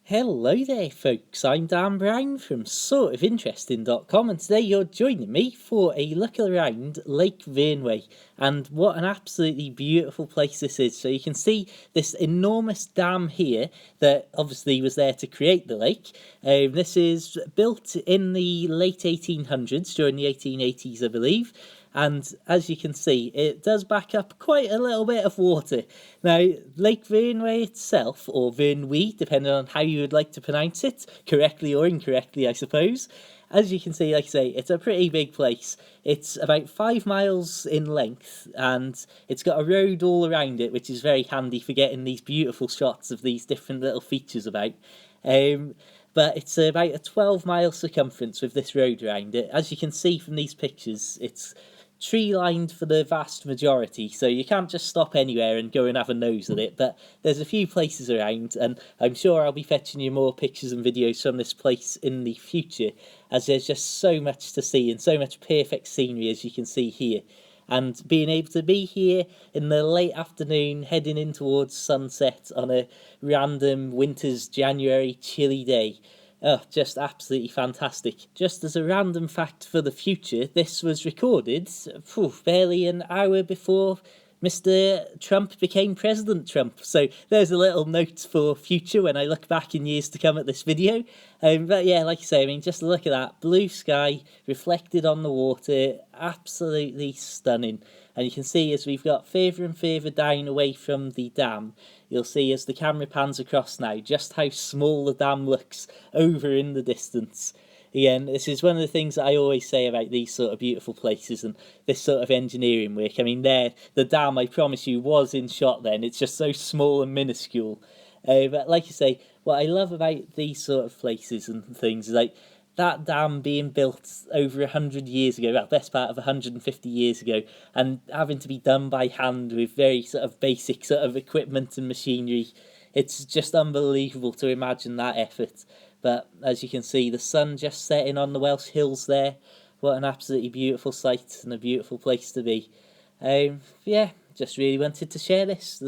Hello there, folks. I'm Dan Brown from sortofinteresting.com, and today you're joining me for a look around Lake Vyrnwy. And what an absolutely beautiful place this is. So you can see this enormous dam here that obviously was there to create the lake. This is built in the late 1800s, during the 1880s, I believe. And as you can see, it does back up quite a little bit of water. Now, Lake Vyrnwy itself, or Vyrnwy, depending on how you would like to pronounce it, correctly or incorrectly, I suppose. As you can see, like I say, it's a pretty big place. It's about 5 miles in length, and it's got a road all around it, which is very handy for getting these beautiful shots of these different little features about. But it's about a 12-mile circumference with this road around it. As you can see from these pictures, it's tree lined for the vast majority, so you can't just stop anywhere and go and have a nose at it, but there's a few places around, and I'm sure I'll be fetching you more pictures and videos from this place in the future, as there's just so much to see and so much perfect scenery, as you can see here. And being able to be here in the late afternoon, heading in towards sunset on a random winter's January chilly day, oh, just absolutely fantastic. Just as a random fact for the future, this was recorded barely an hour before Mr. Trump became President Trump. So there's a little note for future when I look back in years to come at this video. But yeah, like I say, I mean, just look at that blue sky reflected on the water, absolutely stunning. And you can see as we've got further and further down away from the dam, you'll see as the camera pans across now just how small the dam looks over in the distance. Again, this is one of the things that I always say about these sort of beautiful places and this sort of engineering work. I mean, the dam, I promise you, was in shot then. It's just so small and minuscule. But like I say, what I love about these sort of places and things is like that dam being built over 100 years ago, well, best part of 150 years ago, and having to be done by hand with very sort of basic sort of equipment and machinery. It's just unbelievable to imagine that effort. But as you can see, the sun just setting on the Welsh hills there. What an absolutely beautiful sight and a beautiful place to be. Yeah, just really wanted to share this.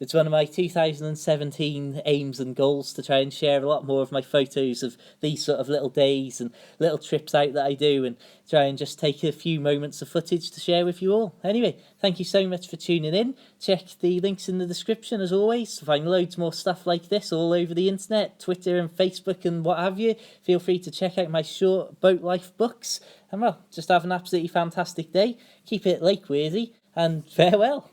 It's one of my 2017 aims and goals to try and share a lot more of my photos of these sort of little days and little trips out that I do, and try and just take a few moments of footage to share with you all. Anyway, thank you so much for tuning in. Check the links in the description as always to find loads more stuff like this all over the internet, Twitter and Facebook and what have you. Feel free to check out my short boat life books. And well, just have an absolutely fantastic day. Keep it lake worthy, and farewell.